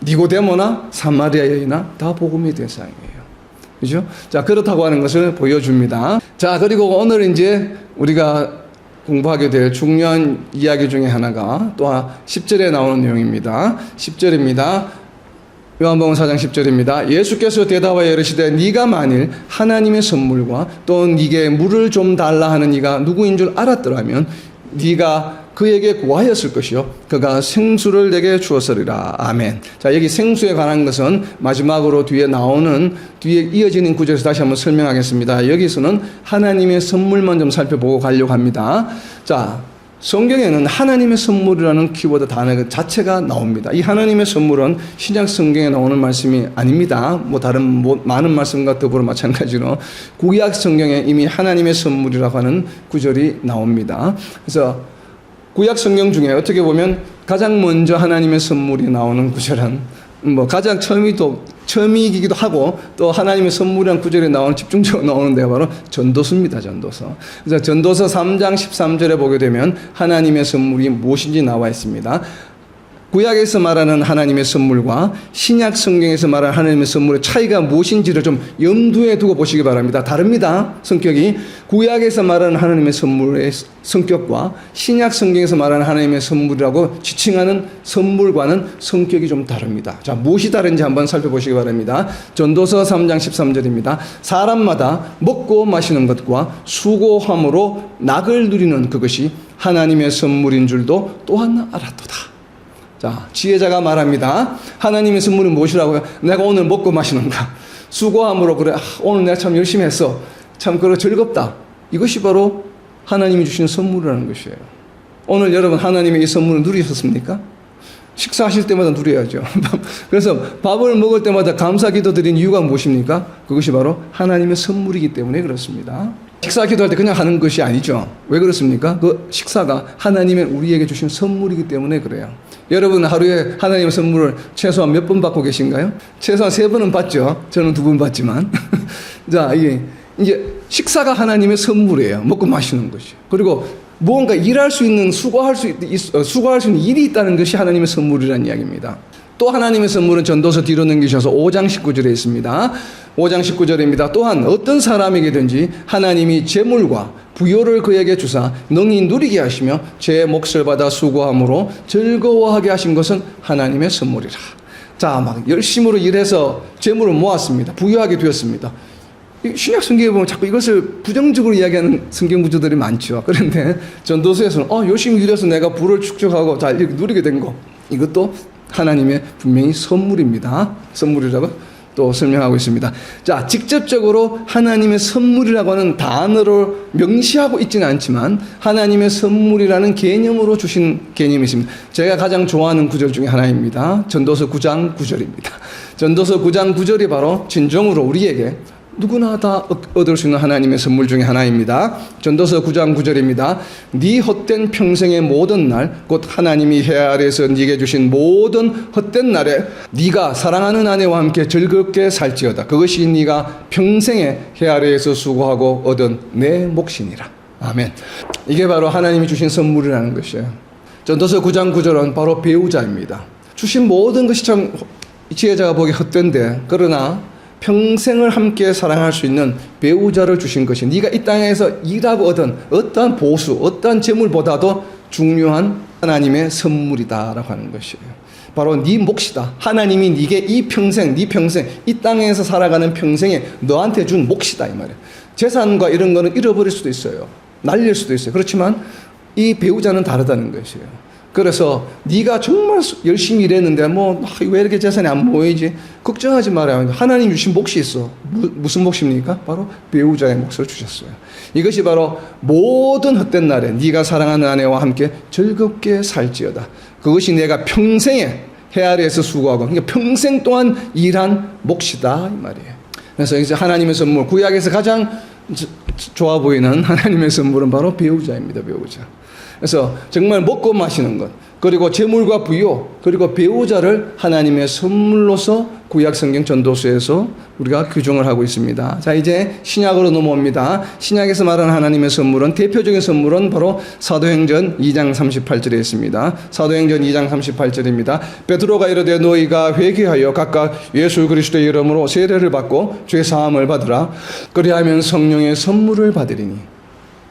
니고데모나 사마리아 여인이나 다 복음의 대상이에요. 그죠? 자, 그렇다고 하는 것을 보여줍니다. 자, 그리고 오늘 이제 우리가 공부하게 될 중요한 이야기 중에 하나가 또 10절에 나오는 내용입니다. 10절입니다. 요한복음 4장 10절입니다. 예수께서 대답하여 이르시되 네가 만일 하나님의 선물과 또 네게 물을 좀 달라 하는 이가 누구인 줄 알았더라면 네가 그에게 구하였을 것이요 그가 생수를 내게 주었으리라. 아멘. 자, 여기 생수에 관한 것은 마지막으로 뒤에 이어지는 구절에서 다시 한번 설명하겠습니다. 여기서는 하나님의 선물만 좀 살펴보고 가려고 합니다. 자, 성경에는 하나님의 선물이라는 키워드 단어 자체가 나옵니다. 이 하나님의 선물은 신약 성경에 나오는 말씀이 아닙니다. 다른 많은 말씀과 더불어 마찬가지로 구약 성경에 이미 하나님의 선물이라고 하는 구절이 나옵니다. 그래서 구약 성경 중에 어떻게 보면 가장 먼저 하나님의 선물이 나오는 구절은 가장 처음이기도 하고 또 하나님의 선물이라는 구절이 집중적으로 나오는 데가 바로 전도서입니다. 전도서. 그래서 전도서 3장 13절에 보게 되면 하나님의 선물이 무엇인지 나와 있습니다. 구약에서 말하는 하나님의 선물과 신약 성경에서 말하는 하나님의 선물의 차이가 무엇인지를 좀 염두에 두고 보시기 바랍니다. 다릅니다. 성격이. 구약에서 말하는 하나님의 선물의 성격과 신약 성경에서 말하는 하나님의 선물이라고 지칭하는 선물과는 성격이 좀 다릅니다. 자, 무엇이 다른지 한번 살펴보시기 바랍니다. 전도서 3장 13절입니다. 사람마다 먹고 마시는 것과 수고함으로 낙을 누리는 그것이 하나님의 선물인 줄도 또한 알았도다. 자, 지혜자가 말합니다. 하나님의 선물은 무엇이라고요? 내가 오늘 먹고 마시는가? 수고함으로 그래. 오늘 내가 참 열심히 했어. 참 즐겁다. 이것이 바로 하나님이 주시는 선물이라는 것이에요. 오늘 여러분 하나님의 이 선물을 누리셨습니까? 식사하실 때마다 누려야죠. 그래서 밥을 먹을 때마다 감사 기도 드린 이유가 무엇입니까? 그것이 바로 하나님의 선물이기 때문에 그렇습니다. 식사 기도할 때 그냥 하는 것이 아니죠. 왜 그렇습니까? 그 식사가 하나님의 우리에게 주신 선물이기 때문에 그래요. 여러분 하루에 하나님의 선물을 최소한 몇 번 받고 계신가요? 최소한 3번은 받죠. 저는 2번 받지만. 자, 이제 식사가 하나님의 선물이에요. 먹고 마시는 것이. 그리고 무언가 일할 수 있는, 수고할 수 있는 일이 있다는 것이 하나님의 선물이라는 이야기입니다. 또 하나님의 선물은 전도서 뒤로 넘기셔서 5장 19절에 있습니다. 5장 19절입니다. 또한 어떤 사람에게든지 하나님이 재물과 부요를 그에게 주사 능히 누리게 하시며 제 몫을 받아 수고함으로 즐거워하게 하신 것은 하나님의 선물이라. 자, 막 열심으로 일해서 재물을 모았습니다. 부유하게 되었습니다. 신약 성경에 보면 자꾸 이것을 부정적으로 이야기하는 성경 구조들이 많죠. 그런데 전도서에서는 열심히 일해서 내가 부를 축적하고 자 이렇게 누리게 된 거, 이것도 하나님의 분명히 선물입니다. 선물이라고 또 설명하고 있습니다. 자, 직접적으로 하나님의 선물이라고 하는 단어로 명시하고 있지는 않지만 하나님의 선물이라는 개념으로 주신 개념이 있습니다. 제가 가장 좋아하는 구절 중에 하나입니다. 전도서 9장 9절입니다. 전도서 9장 9절이 바로 진정으로 우리에게 누구나 다 얻을 수 있는 하나님의 선물 중에 하나입니다. 전도서 9장 9절입니다. 네 헛된 평생의 모든 날 곧 하나님이 해 아래에서 네게 주신 모든 헛된 날에 네가 사랑하는 아내와 함께 즐겁게 살지어다. 그것이 네가 평생에 해 아래에서 수고하고 얻은 내 몫이니라. 아멘. 이게 바로 하나님이 주신 선물이라는 것이에요. 전도서 9장 9절은 바로 배우자입니다. 주신 모든 것이 참 지혜자가 보기 헛된데, 그러나 평생을 함께 사랑할 수 있는 배우자를 주신 것이 네가 이 땅에서 일하고 얻은 어떠한 보수, 어떠한 재물보다도 중요한 하나님의 선물이다라고 하는 것이에요. 바로 네 몫이다. 하나님이 네게 네 평생 이 땅에서 살아가는 평생에 너한테 준 몫이다 이 말이에요. 재산과 이런 거는 잃어버릴 수도 있어요. 날릴 수도 있어요. 그렇지만 이 배우자는 다르다는 것이에요. 그래서 네가 정말 열심히 일했는데 왜 이렇게 재산이 안 모이지? 걱정하지 말아요. 하나님 주신 몫이 있어. 무슨 몫입니까? 바로 배우자의 몫을 주셨어요. 이것이 바로 모든 헛된 날에 네가 사랑하는 아내와 함께 즐겁게 살지어다. 그것이 내가 평생에 해 아래에서 수고하고 그러니까 평생 동안 일한 몫이다 이 말이에요. 그래서 이제 하나님의 선물, 구약에서 가장 좋아 보이는 하나님의 선물은 바로 배우자입니다. 배우자. 그래서 정말 먹고 마시는 것, 그리고 재물과 부요, 그리고 배우자를 하나님의 선물로서 구약 성경 전도서에서 우리가 규정을 하고 있습니다. 자, 이제 신약으로 넘어옵니다. 신약에서 말하는 하나님의 선물은, 대표적인 선물은 바로 사도행전 2장 38절에 있습니다. 사도행전 2장 38절입니다. 베드로가 이르되 너희가 회개하여 각각 예수 그리스도의 이름으로 세례를 받고 죄 사함을 받으라. 그리하면 성령의 선물을 받으리니.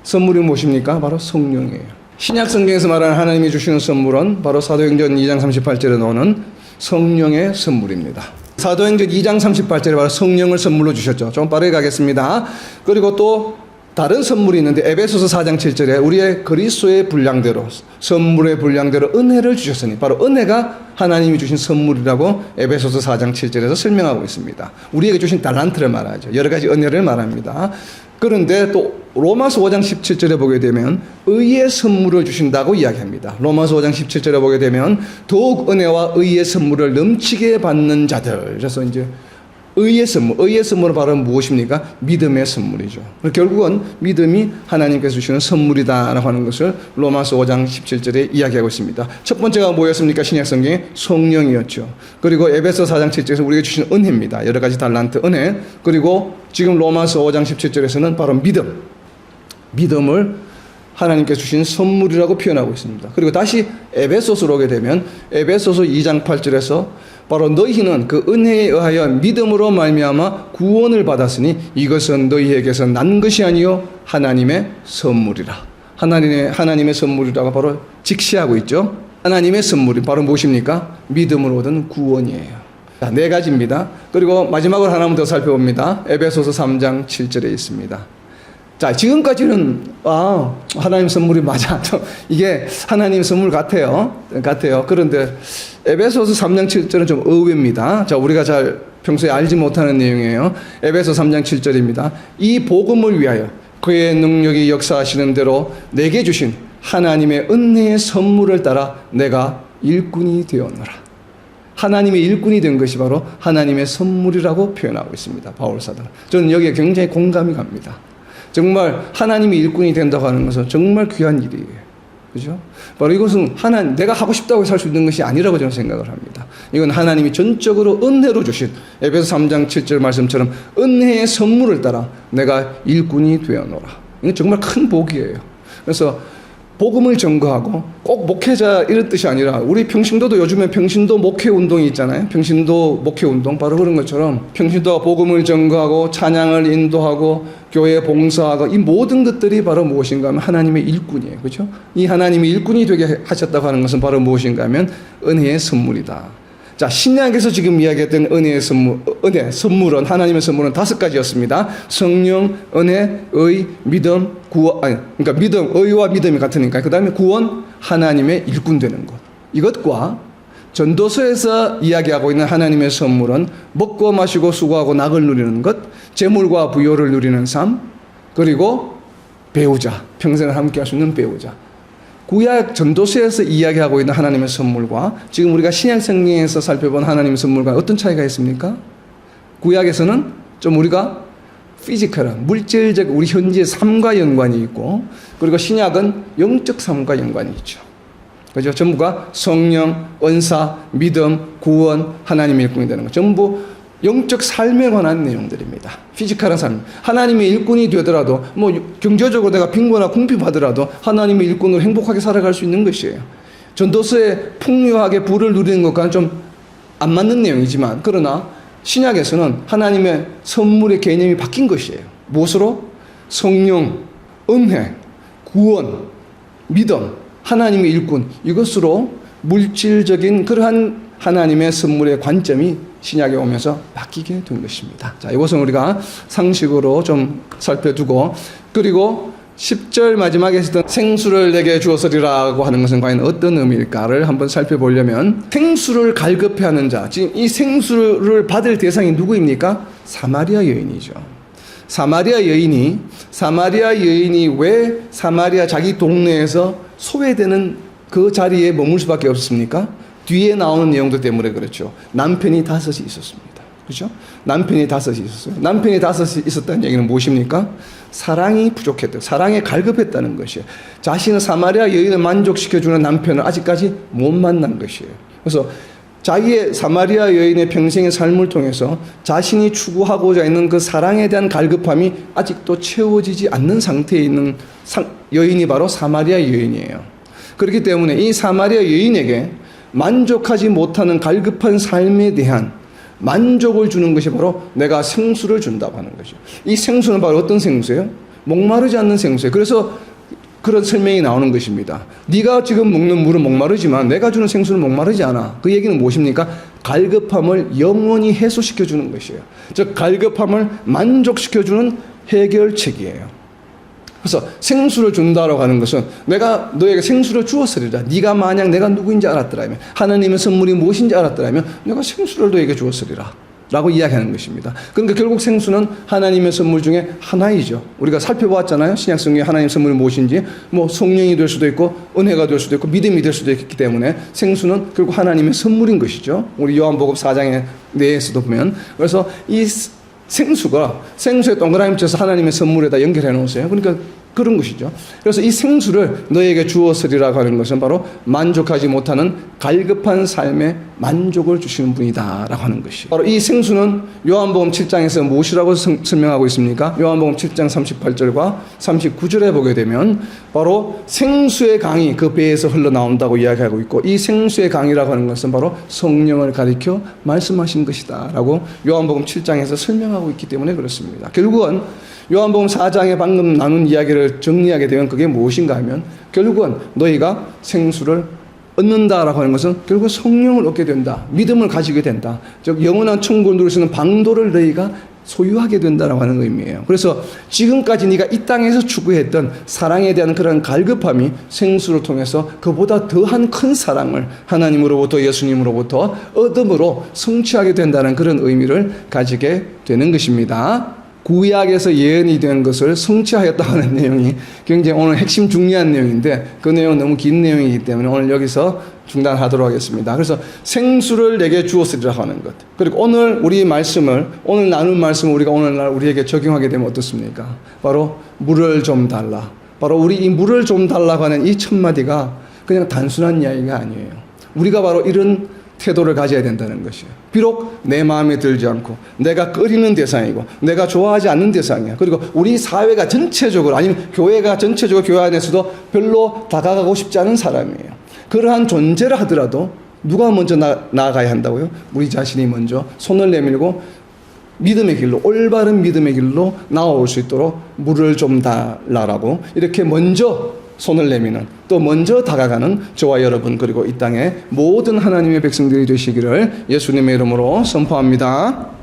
선물이 무엇입니까? 바로 성령이에요. 신약 성경에서 말하는 하나님이 주시는 선물은 바로 사도행전 2장 38절에 나오는 성령의 선물입니다. 사도행전 2장 38절에 바로 성령을 선물로 주셨죠. 좀 빠르게 가겠습니다. 그리고 또 다른 선물이 있는데 에베소서 4장 7절에 우리의 그리스도의 분량대로, 선물의 분량대로 은혜를 주셨으니, 바로 은혜가 하나님이 주신 선물이라고 에베소서 4장 7절에서 설명하고 있습니다. 우리에게 주신 달란트를 말하죠. 여러 가지 은혜를 말합니다. 그런데 또 로마서 5장 17절에 보게 되면 의의 선물을 주신다고 이야기합니다. 로마서 5장 17절에 보게 되면 더욱 은혜와 의의 선물을 넘치게 받는 자들. 그래서 이제 의의 선물은 바로 무엇입니까? 믿음의 선물이죠. 결국은 믿음이 하나님께서 주시는 선물이다라고 하는 것을 로마서 5장 17절에 이야기하고 있습니다. 첫 번째가 뭐였습니까? 신약 성경의 성령이었죠. 그리고 에베소 4장 7절에서 우리에게 주신 은혜입니다. 여러 가지 달란트 은혜. 그리고 지금 로마서 5장 17절에서는 바로 믿음을 하나님께서 주신 선물이라고 표현하고 있습니다. 그리고 다시 에베소서로 오게 되면 에베소서 2장 8절에서 바로 너희는 그 은혜에 의하여 믿음으로 말미암아 구원을 받았으니 이것은 너희에게서 난 것이 아니요 하나님의 선물이라. 하나님의 선물이라고 바로 직시하고 있죠. 하나님의 선물이 바로 무엇입니까? 믿음으로 얻은 구원이에요. 자, 4가지입니다. 그리고 마지막으로 하나만 더 살펴봅니다. 에베소서 3장 7절에 있습니다. 자, 지금까지는 하나님 선물이 맞아. 이게 하나님 선물 같아요. 그런데 에베소서 3장 7절은 좀 의외입니다. 자, 우리가 잘 평소에 알지 못하는 내용이에요. 에베소 3장 7절입니다. 이 복음을 위하여 그의 능력이 역사하시는 대로 내게 주신 하나님의 은혜의 선물을 따라 내가 일꾼이 되었노라. 하나님의 일꾼이 된 것이 바로 하나님의 선물이라고 표현하고 있습니다. 바울 사도는. 저는 여기에 굉장히 공감이 갑니다. 정말 하나님의 일꾼이 된다고 하는 것은 정말 귀한 일이에요. 그죠? 바로 이것은 내가 하고 싶다고 살 수 있는 것이 아니라고 저는 생각을 합니다. 이건 하나님이 전적으로 은혜로 주신 에베소 3장 7절 말씀처럼 은혜의 선물을 따라 내가 일꾼이 되어노라. 이건 정말 큰 복이에요. 그래서 복음을 전거하고 꼭 목회자 이런 뜻이 아니라 우리 평신도도 요즘에 평신도 목회 운동이 있잖아요. 평신도 목회 운동 바로 그런 것처럼 평신도가 복음을 전거하고 찬양을 인도하고 교회 봉사하고 이 모든 것들이 바로 무엇인가 하면 하나님의 일꾼이에요. 그렇죠? 이 하나님의 일꾼이 되게 하셨다고 하는 것은 바로 무엇인가 하면 은혜의 선물이다. 자, 신약에서 지금 이야기했던 선물은 하나님의 선물은 5가지였습니다. 성령, 은혜, 의, 믿음, 구원, 그러니까 믿음, 의와 믿음이 같으니까 그 다음에 구원, 하나님의 일꾼 되는 것. 이것과 전도서에서 이야기하고 있는 하나님의 선물은 먹고 마시고 수고하고 낙을 누리는 것, 재물과 부요를 누리는 삶, 그리고 배우자, 평생을 함께 할 수 있는 배우자. 구약 전도서에서 이야기하고 있는 하나님의 선물과 지금 우리가 신약 성경에서 살펴본 하나님의 선물과 어떤 차이가 있습니까? 구약에서는 좀 우리가 피지컬한 물질적 우리 현지의 삶과 연관이 있고, 그리고 신약은 영적 삶과 연관이 있죠. 그죠? 전부가 성령, 은사, 믿음, 구원, 하나님의 일꾼이 되는 것. 전부 영적 삶에 관한 내용들입니다. 피지컬한 삶. 하나님의 일꾼이 되더라도 뭐 경제적으로 내가 빈곤하고 궁핍하더라도 하나님의 일꾼으로 행복하게 살아갈 수 있는 것이에요. 전도서에 풍요하게 부를 누리는 것과는 좀 안 맞는 내용이지만, 그러나 신약에서는 하나님의 선물의 개념이 바뀐 것이에요. 무엇으로? 성령, 은혜, 구원, 믿음, 하나님의 일꾼, 이것으로 물질적인 그러한 하나님의 선물의 관점이 신약에 오면서 바뀌게 된 것입니다. 자, 이것은 우리가 상식으로 좀 살펴두고, 그리고 10절 마지막에 했던 생수를 내게 주었으리라고 하는 것은 과연 어떤 의미일까를 한번 살펴보려면, 생수를 갈급해하는 자, 지금 이 생수를 받을 대상이 누구입니까? 사마리아 여인이죠. 사마리아 여인이 왜 사마리아 자기 동네에서 소외되는 그 자리에 머물 수밖에 없습니까? 뒤에 나오는 내용들 때문에 그렇죠. 남편이 5이 있었습니다. 그렇죠? 남편이 5이 있었어요. 남편이 5이 있었다는 얘기는 무엇입니까? 사랑이 부족했다. 사랑에 갈급했다는 것이에요. 자신은 사마리아 여인을 만족시켜주는 남편을 아직까지 못 만난 것이에요. 그래서 자기의 사마리아 여인의 평생의 삶을 통해서 자신이 추구하고자 있는 그 사랑에 대한 갈급함이 아직도 채워지지 않는 상태에 있는 여인이 바로 사마리아 여인이에요. 그렇기 때문에 이 사마리아 여인에게 만족하지 못하는 갈급한 삶에 대한 만족을 주는 것이 바로 내가 생수를 준다고 하는 것이죠. 이 생수는 바로 어떤 생수예요? 목마르지 않는 생수예요. 그래서 그런 설명이 나오는 것입니다. 네가 지금 먹는 물은 목마르지만 내가 주는 생수는 목마르지 않아. 그 얘기는 무엇입니까? 갈급함을 영원히 해소시켜주는 것이에요. 즉 갈급함을 만족시켜주는 해결책이에요. 그래서 생수를 준다라고 하는 것은 내가 너에게 생수를 주었으리라. 네가 만약 내가 누구인지 알았더라면, 하나님의 선물이 무엇인지 알았더라면 내가 생수를 너에게 주었으리라 라고 이야기하는 것입니다. 그러니까 결국 생수는 하나님의 선물 중에 하나이죠. 우리가 살펴보았잖아요. 신약성경에 하나님의 선물이 무엇인지. 뭐 성령이 될 수도 있고 은혜가 될 수도 있고 믿음이 될 수도 있기 때문에 생수는 결국 하나님의 선물인 것이죠. 우리 요한복음 4장의 내에서도 보면. 그래서 이 생수에 동그라미 쳐서 하나님의 선물에다 연결해 놓으세요. 그러니까 그런 것이죠. 그래서 이 생수를 너에게 주었으리라고 하는 것은 바로 만족하지 못하는 갈급한 삶에 만족을 주시는 분이다라고 하는 것이에요. 바로 이 생수는 요한복음 7장에서 무엇이라고 설명하고 있습니까? 요한복음 7장 38절과 39절에 보게 되면 바로 생수의 강이 그 배에서 흘러나온다고 이야기하고 있고, 이 생수의 강이라고 하는 것은 바로 성령을 가리켜 말씀하신 것이다 라고 요한복음 7장에서 설명하고 있기 때문에 그렇습니다. 결국은 요한복음 4장에 방금 나눈 이야기를 정리하게 되면 그게 무엇인가 하면, 결국은 너희가 생수를 얻는다라고 하는 것은 결국 성령을 얻게 된다. 믿음을 가지게 된다. 즉 영원한 천국을 누릴 수 있는 방도를 너희가 소유하게 된다라고 하는 의미예요. 그래서 지금까지 네가 이 땅에서 추구했던 사랑에 대한 그런 갈급함이 생수를 통해서 그보다 더한 큰 사랑을 하나님으로부터 예수님으로부터 얻음으로 성취하게 된다는 그런 의미를 가지게 되는 것입니다. 구약에서 예언이 된 것을 성취하였다는 내용이 굉장히 오늘 핵심 중요한 내용인데 그 내용은 너무 긴 내용이기 때문에 오늘 여기서 중단하도록 하겠습니다. 그래서 생수를 내게 주었으리라 하는 것. 그리고 오늘 우리 말씀을 오늘 나눈 말씀을 우리가 오늘날 우리에게 적용하게 되면 어떻습니까? 바로 물을 좀 달라. 바로 우리 이 물을 좀 달라고 하는 이 첫 마디가 그냥 단순한 이야기가 아니에요. 우리가 바로 이런 태도를 가져야 된다는 것이에요. 비록 내 마음에 들지 않고 내가 꺼리는 대상이고 내가 좋아하지 않는 대상이야. 그리고 우리 사회가 전체적으로 아니면 교회가 전체적으로 교회 안에서도 별로 다가가고 싶지 않은 사람이에요. 그러한 존재를 하더라도 누가 먼저 나아가야 한다고요? 우리 자신이 먼저 손을 내밀고 믿음의 길로 올바른 믿음의 길로 나아올 수 있도록 물을 좀 달라라고 이렇게 먼저 손을 내미는 또 먼저 다가가는 저와 여러분 그리고 이 땅의 모든 하나님의 백성들이 되시기를 예수님의 이름으로 선포합니다.